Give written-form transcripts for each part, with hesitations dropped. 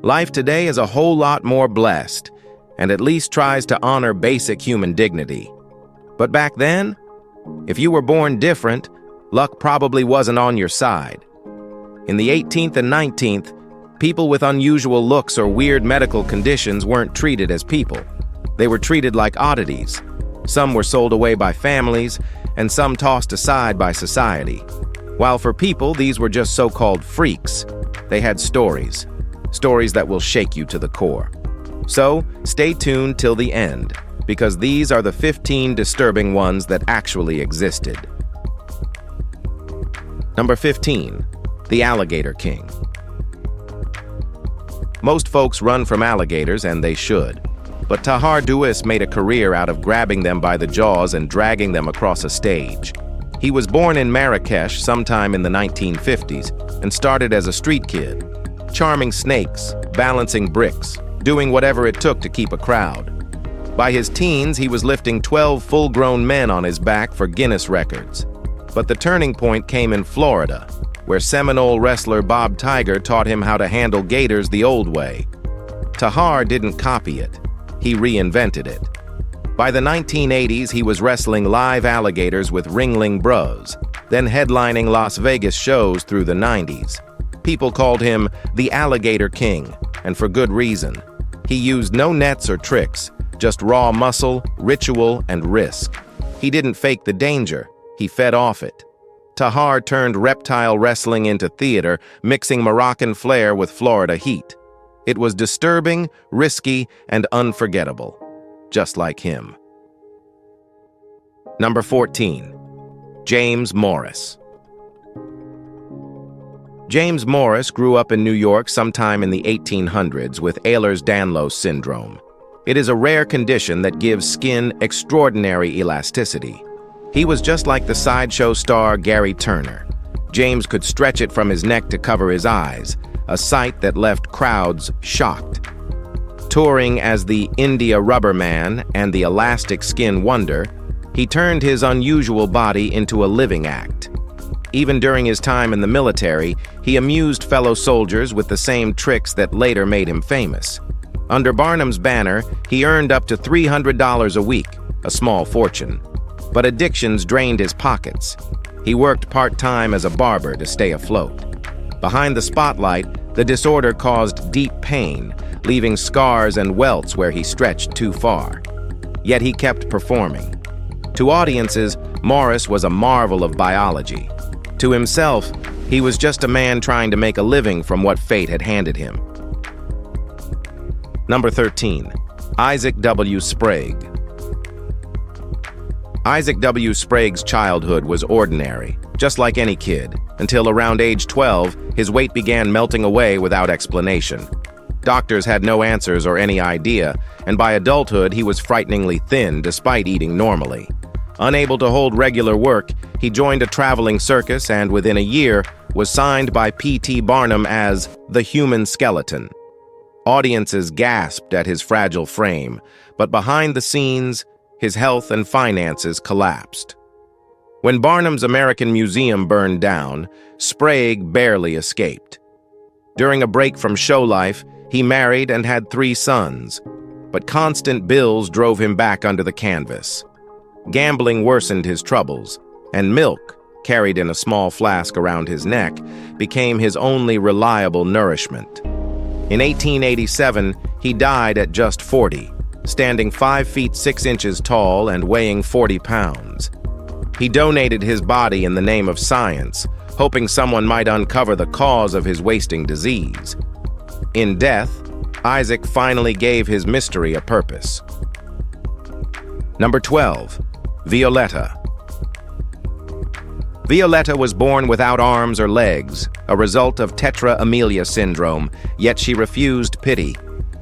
Life today is a whole lot more blessed, and at least tries to honor basic human dignity. But back then, if you were born different, luck probably wasn't on your side. In the 18th and 19th, people with unusual looks or weird medical conditions weren't treated as people. They were treated like oddities. Some were sold away by families, and some tossed aside by society. While for people, these were just so-called freaks. They had stories that will shake you to the core. So, stay tuned till the end, because these are the 15 disturbing ones that actually existed. Number 15. The Alligator King. Most folks run from alligators, and they should. But Tahar Duis made a career out of grabbing them by the jaws and dragging them across a stage. He was born in Marrakesh sometime in the 1950s and started as a street kid, charming snakes, balancing bricks, doing whatever it took to keep a crowd. By his teens, he was lifting 12 full-grown men on his back for Guinness records. But the turning point came in Florida, where Seminole wrestler Bob Tiger taught him how to handle gators the old way. Tahar didn't copy it. He reinvented it. By the 1980s, he was wrestling live alligators with Ringling Bros, then headlining Las Vegas shows through the 90s. People called him the Alligator King, and for good reason. He used no nets or tricks, just raw muscle, ritual, and risk. He didn't fake the danger, he fed off it. Tahar turned reptile wrestling into theater, mixing Moroccan flair with Florida heat. It was disturbing, risky, and unforgettable, just like him. Number 14. James Morris. James Morris grew up in New York sometime in the 1800s with Ehlers-Danlos syndrome. It is a rare condition that gives skin extraordinary elasticity. He was just like the sideshow star Gary Turner. James could stretch it from his neck to cover his eyes, a sight that left crowds shocked. Touring as the India Rubber Man and the Elastic Skin Wonder, he turned his unusual body into a living act. Even during his time in the military, he amused fellow soldiers with the same tricks that later made him famous. Under Barnum's banner, he earned up to $300 a week, a small fortune. But addictions drained his pockets. He worked part-time as a barber to stay afloat. Behind the spotlight, the disorder caused deep pain, leaving scars and welts where he stretched too far. Yet he kept performing. To audiences, Morris was a marvel of biology. To himself, he was just a man trying to make a living from what fate had handed him. Number 13. Isaac W. Sprague. Isaac W. Sprague's childhood was ordinary, just like any kid, until around age 12, his weight began melting away without explanation. Doctors had no answers or any idea, and by adulthood he was frighteningly thin despite eating normally. Unable to hold regular work, he joined a traveling circus and within a year was signed by P.T. Barnum as the human skeleton. Audiences gasped at his fragile frame, but behind the scenes, his health and finances collapsed. When Barnum's American Museum burned down, Sprague barely escaped. During a break from show life, he married and had 3 sons, but constant bills drove him back under the canvas. Gambling worsened his troubles, and milk, carried in a small flask around his neck, became his only reliable nourishment. In 1887, he died at just 40, standing 5 feet 6 inches tall and weighing 40 pounds. He donated his body in the name of science, hoping someone might uncover the cause of his wasting disease. In death, Isaac finally gave his mystery a purpose. Number 12. Violetta. Violetta was born without arms or legs, a result of tetra amelia syndrome, yet she refused pity.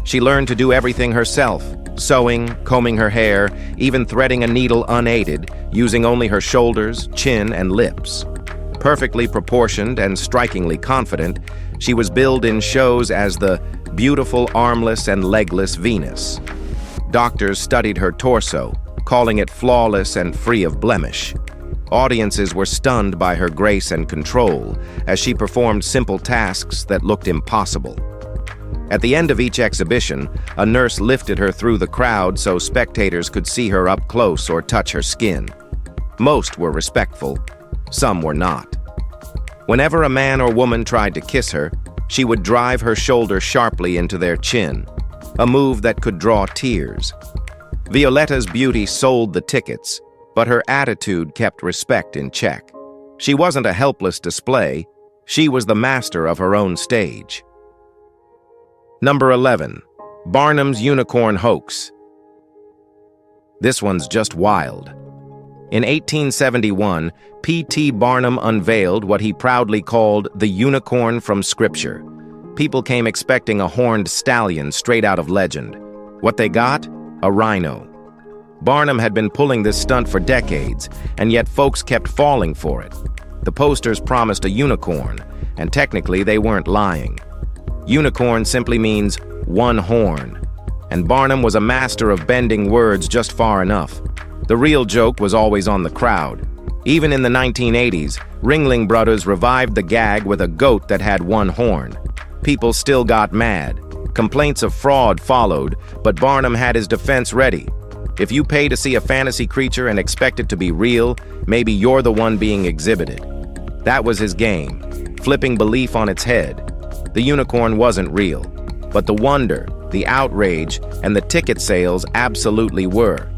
She learned to do everything herself, sewing, combing her hair, even threading a needle unaided, using only her shoulders, chin, and lips. Perfectly proportioned and strikingly confident, she was billed in shows as the beautiful armless and legless Venus. Doctors studied her torso, calling it flawless and free of blemish. Audiences were stunned by her grace and control as she performed simple tasks that looked impossible. At the end of each exhibition, a nurse lifted her through the crowd so spectators could see her up close or touch her skin. Most were respectful, some were not. Whenever a man or woman tried to kiss her, she would drive her shoulder sharply into their chin, a move that could draw tears. Violetta's beauty sold the tickets, but her attitude kept respect in check. She wasn't a helpless display, she was the master of her own stage. Number 11. Barnum's Unicorn Hoax. This one's just wild. In 1871, P.T. Barnum unveiled what he proudly called the unicorn from Scripture. People came expecting a horned stallion straight out of legend. What they got? A rhino. Barnum had been pulling this stunt for decades, and yet folks kept falling for it. The posters promised a unicorn, and technically they weren't lying. Unicorn simply means one horn, and Barnum was a master of bending words just far enough. The real joke was always on the crowd. Even in the 1980s, Ringling Brothers revived the gag with a goat that had one horn. People still got mad. Complaints of fraud followed, but Barnum had his defense ready. If you pay to see a fantasy creature and expect it to be real, maybe you're the one being exhibited. That was his game, flipping belief on its head. The unicorn wasn't real, but the wonder, the outrage, and the ticket sales absolutely were.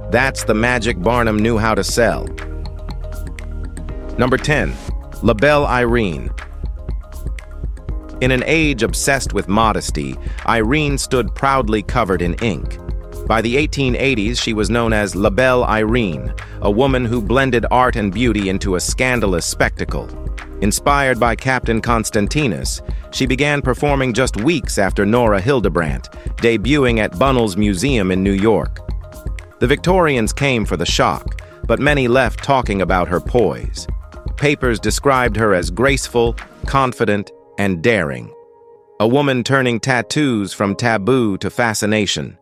That's the magic Barnum knew how to sell. Number 10. La Belle Irene. In an age obsessed with modesty, Irene stood proudly covered in ink. By the 1880s, she was known as La Belle Irene, a woman who blended art and beauty into a scandalous spectacle. Inspired by Captain Constantinus, she began performing just weeks after Nora Hildebrandt, debuting at Bunnell's Museum in New York. The Victorians came for the shock, but many left talking about her poise. Papers described her as graceful, confident, and daring. A woman turning tattoos from taboo to fascination.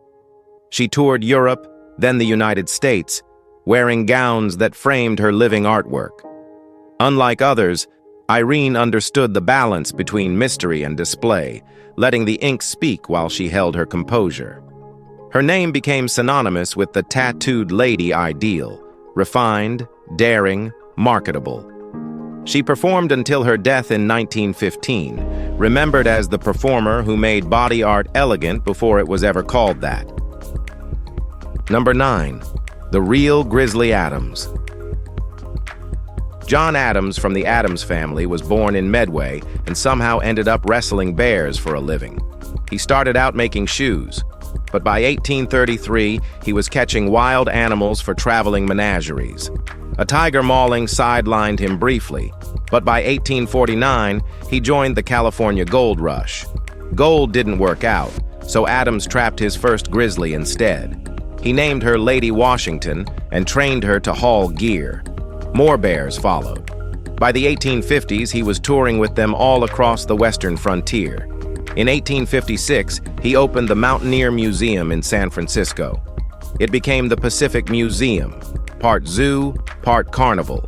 She toured Europe, then the United States, wearing gowns that framed her living artwork. Unlike others, Irene understood the balance between mystery and display, letting the ink speak while she held her composure. Her name became synonymous with the tattooed lady ideal, refined, daring, marketable. She performed until her death in 1915, remembered as the performer who made body art elegant before it was ever called that. Number 9. The Real Grizzly Adams. John Adams from the Addams family was born in Medway and somehow ended up wrestling bears for a living. He started out making shoes, but by 1833 he was catching wild animals for traveling menageries. A tiger mauling sidelined him briefly, but by 1849 he joined the California gold rush. Gold didn't work out, so Adams trapped his first grizzly instead. He named her Lady Washington and trained her to haul gear. More bears followed. By the 1850s, he was touring with them all across the western frontier. In 1856, he opened the Mountaineer Museum in San Francisco. It became the Pacific Museum, part zoo, part carnival.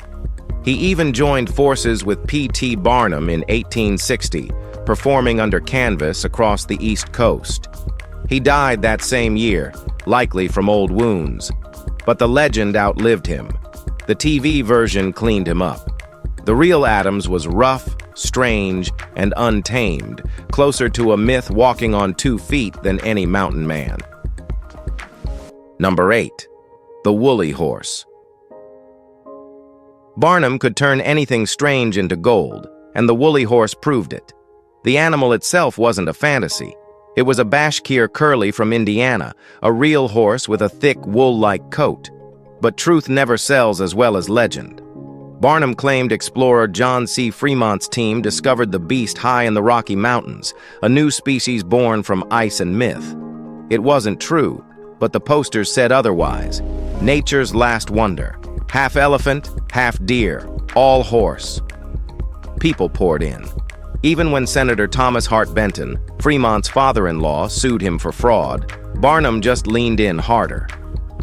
He even joined forces with P.T. Barnum in 1860, performing under canvas across the East Coast. He died that same year, likely from old wounds. But the legend outlived him. The TV version cleaned him up. The real Adams was rough, strange, and untamed, closer to a myth walking on 2 feet than any mountain man. Number 8. The Woolly Horse. Barnum could turn anything strange into gold, and the woolly horse proved it. The animal itself wasn't a fantasy. It was a Bashkir curly from Indiana, a real horse with a thick wool-like coat. But truth never sells as well as legend. Barnum claimed explorer John C. Fremont's team discovered the beast high in the Rocky Mountains, a new species born from ice and myth. It wasn't true, but the posters said otherwise. Nature's last wonder. Half elephant, half deer, all horse. People poured in. Even when Senator Thomas Hart Benton, Fremont's father-in-law, sued him for fraud, Barnum just leaned in harder.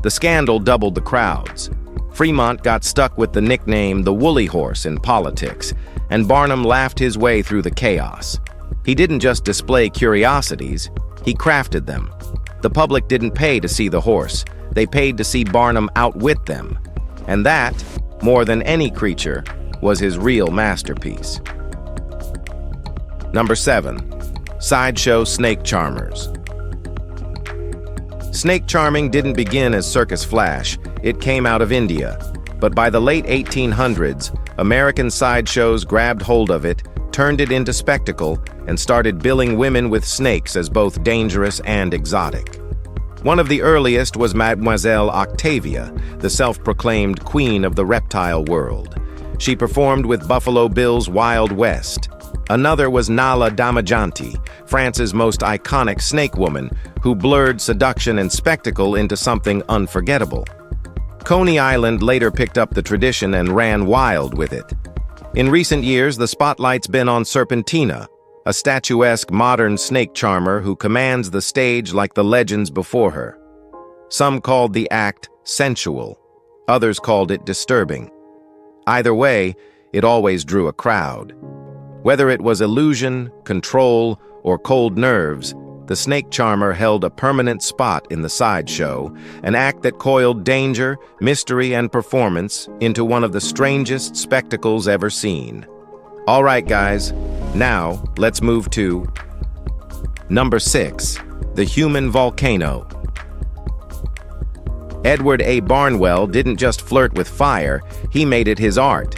The scandal doubled the crowds. Fremont got stuck with the nickname the Woolly Horse in politics, and Barnum laughed his way through the chaos. He didn't just display curiosities, he crafted them. The public didn't pay to see the horse, they paid to see Barnum outwit them. And that, more than any creature, was his real masterpiece. Number 7. Sideshow snake charmers. Snake charming didn't begin as circus flash, it came out of India. But by the late 1800s, American sideshows grabbed hold of it, turned it into spectacle, and started billing women with snakes as both dangerous and exotic. One of the earliest was Mademoiselle Octavia, the self-proclaimed queen of the reptile world. She performed with Buffalo Bill's Wild West. Another was Nala Damajanti, France's most iconic snake woman, who blurred seduction and spectacle into something unforgettable. Coney Island later picked up the tradition and ran wild with it. In recent years, the spotlight's been on Serpentina, a statuesque modern snake charmer who commands the stage like the legends before her. Some called the act sensual, others called it disturbing. Either way, it always drew a crowd. Whether it was illusion, control, or cold nerves, the snake charmer held a permanent spot in the sideshow, an act that coiled danger, mystery, and performance into one of the strangest spectacles ever seen. All right, guys, now let's move to Number 6. The Human Volcano. Edward A. Barnwell didn't just flirt with fire, he made it his art.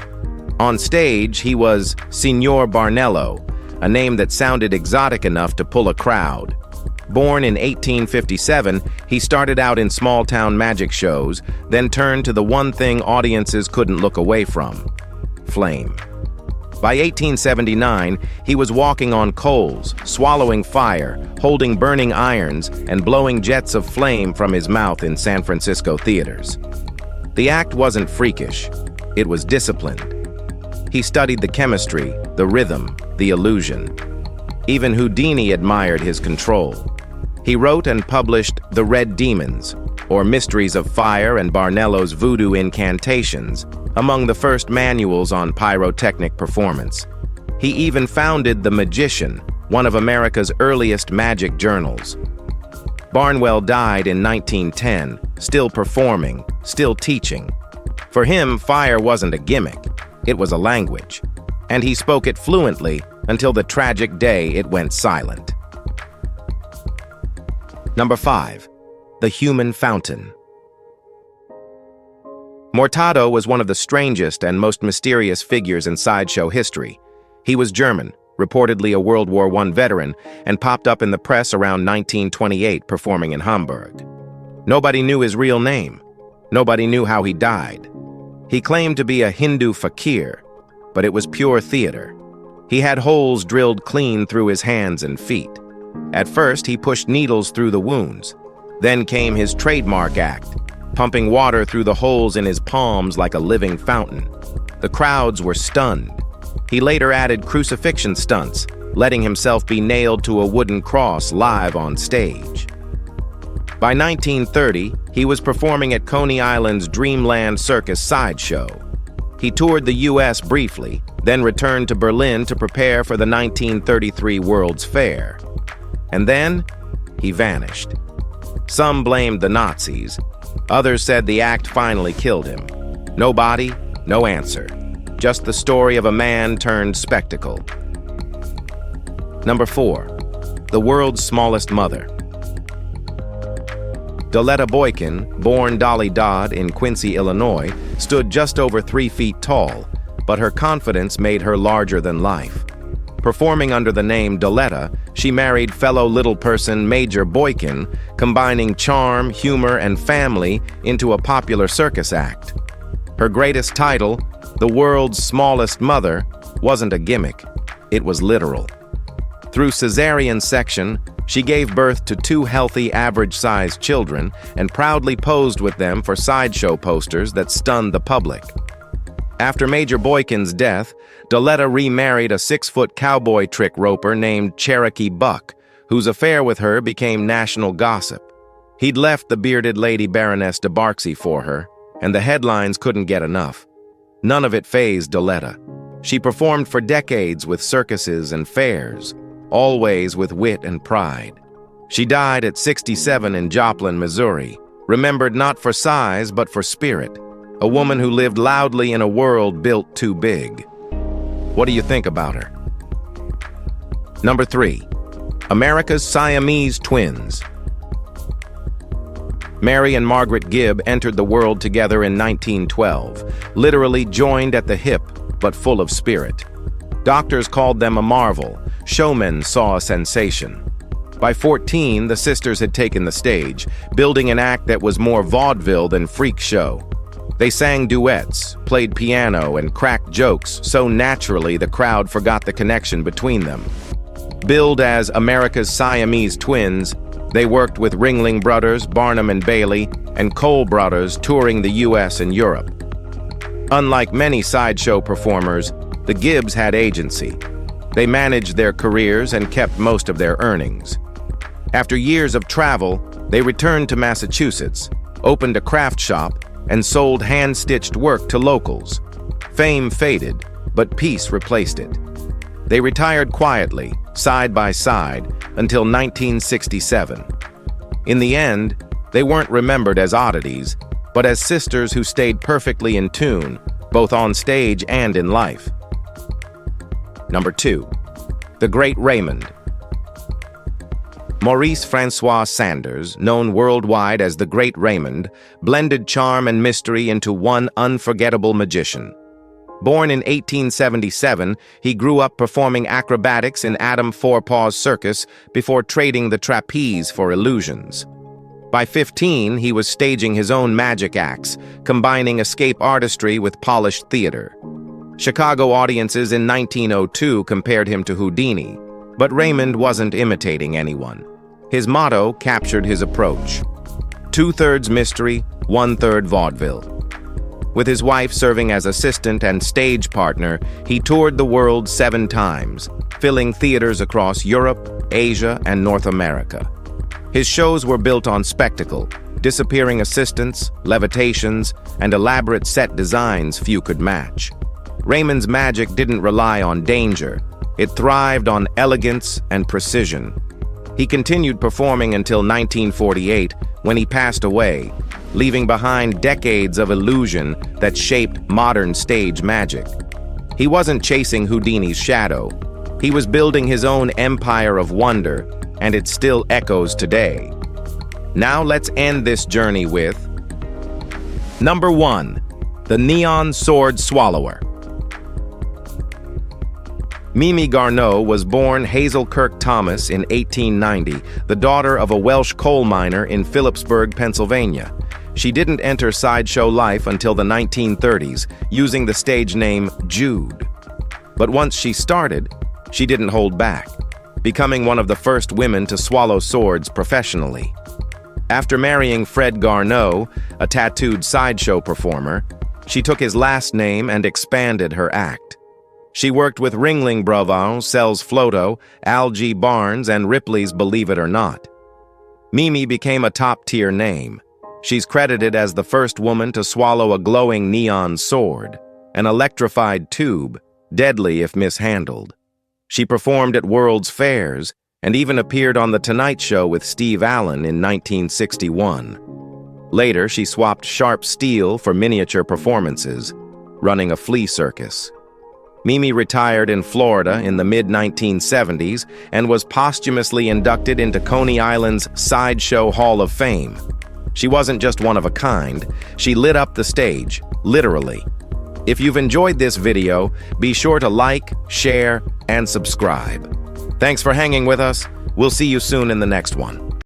On stage, he was Signor Barnello, a name that sounded exotic enough to pull a crowd. Born in 1857, he started out in small-town magic shows, then turned to the one thing audiences couldn't look away from: flame. By 1879, he was walking on coals, swallowing fire, holding burning irons, and blowing jets of flame from his mouth in San Francisco theaters. The act wasn't freakish, it was disciplined. He studied the chemistry, the rhythm, the illusion. Even Houdini admired his control. He wrote and published The Red Demons, or Mysteries of Fire and Barnello's Voodoo Incantations, among the first manuals on pyrotechnic performance. He even founded The Magician, one of America's earliest magic journals. Barnwell died in 1910, still performing, still teaching. For him, fire wasn't a gimmick, it was a language, and he spoke it fluently until the tragic day it went silent. Number 5. The Human Fountain. Mortado was one of the strangest and most mysterious figures in sideshow history. He was German, reportedly a World War I veteran, and popped up in the press around 1928 performing in Hamburg. Nobody knew his real name. Nobody knew how he died. He claimed to be a Hindu fakir, but it was pure theater. He had holes drilled clean through his hands and feet. At first, he pushed needles through the wounds. Then came his trademark act, pumping water through the holes in his palms like a living fountain. The crowds were stunned. He later added crucifixion stunts, letting himself be nailed to a wooden cross live on stage. By 1930, he was performing at Coney Island's Dreamland Circus sideshow. He toured the U.S. briefly, then returned to Berlin to prepare for the 1933 World's Fair. And then, he vanished. Some blamed the Nazis. Others said the act finally killed him. No body, no answer. Just the story of a man turned spectacle. Number 4. The World's Smallest Mother. Doletta Boykin, born Dolly Dodd in Quincy, Illinois, stood just over 3 feet tall, but her confidence made her larger than life. Performing under the name Doletta, she married fellow little person Major Boykin, combining charm, humor, and family into a popular circus act. Her greatest title, the World's Smallest Mother, wasn't a gimmick, it was literal. Through cesarean section, she gave birth to 2 healthy, average-sized children and proudly posed with them for sideshow posters that stunned the public. After Major Boykin's death, Doletta remarried a 6-foot cowboy trick roper named Cherokee Buck, whose affair with her became national gossip. He'd left the bearded Lady Baroness de Barksey for her, and the headlines couldn't get enough. None of it fazed Doletta. She performed for decades with circuses and fairs, always with wit and pride. She died at 67 in Joplin, Missouri, remembered not for size but for spirit, a woman who lived loudly in a world built too big. What do you think about her? Number 3. America's Siamese twins. Mary and Margaret Gibb entered the world together in 1912, literally joined at the hip, but full of spirit. Doctors called them a marvel. Showmen saw a sensation. By 14, the sisters had taken the stage, building an act that was more vaudeville than freak show. They sang duets, played piano, and cracked jokes so naturally the crowd forgot the connection between them. Billed as America's Siamese twins, they worked with Ringling Brothers, Barnum and Bailey, and Cole Brothers touring the US and Europe. Unlike many sideshow performers, the Gibbs had agency. They managed their careers and kept most of their earnings. After years of travel, they returned to Massachusetts, opened a craft shop, and sold hand-stitched work to locals. Fame faded, but peace replaced it. They retired quietly, side by side, until 1967. In the end, they weren't remembered as oddities, but as sisters who stayed perfectly in tune, both on stage and in life. Number 2. The Great Raymond. Maurice Francois Sanders, known worldwide as the Great Raymond, blended charm and mystery into one unforgettable magician. Born in 1877, he grew up performing acrobatics in Adam Forepaw's Circus before trading the trapeze for illusions. By 15, he was staging his own magic acts, combining escape artistry with polished theater. Chicago audiences in 1902 compared him to Houdini, but Raymond wasn't imitating anyone. His motto captured his approach: 2/3 mystery, 1/3 vaudeville. With his wife serving as assistant and stage partner, he toured the world 7 times, filling theaters across Europe, Asia, and North America. His shows were built on spectacle, disappearing assistants, levitations, and elaborate set designs few could match. Raymond's magic didn't rely on danger. It thrived on elegance and precision. He continued performing until 1948, when he passed away, leaving behind decades of illusion that shaped modern stage magic. He wasn't chasing Houdini's shadow. He was building his own empire of wonder, and it still echoes today. Now let's end this journey with Number 1. The Neon Sword Swallower. Mimi Garneau was born Hazel Kirk Thomas in 1890, the daughter of a Welsh coal miner in Phillipsburg, Pennsylvania. She didn't enter sideshow life until the 1930s, using the stage name Jude. But once she started, she didn't hold back, becoming one of the first women to swallow swords professionally. After marrying Fred Garneau, a tattooed sideshow performer, she took his last name and expanded her act. She worked with Ringling Brothers, Sells Floto, Al G. Barnes, and Ripley's Believe It or Not. Mimi became a top-tier name. She's credited as the first woman to swallow a glowing neon sword, an electrified tube, deadly if mishandled. She performed at world's fairs and even appeared on The Tonight Show with Steve Allen in 1961. Later, she swapped sharp steel for miniature performances, running a flea circus. Mimi retired in Florida in the mid-1970s and was posthumously inducted into Coney Island's Sideshow Hall of Fame. She wasn't just one of a kind, she lit up the stage, literally. If you've enjoyed this video, be sure to like, share, and subscribe. Thanks for hanging with us. We'll see you soon in the next one.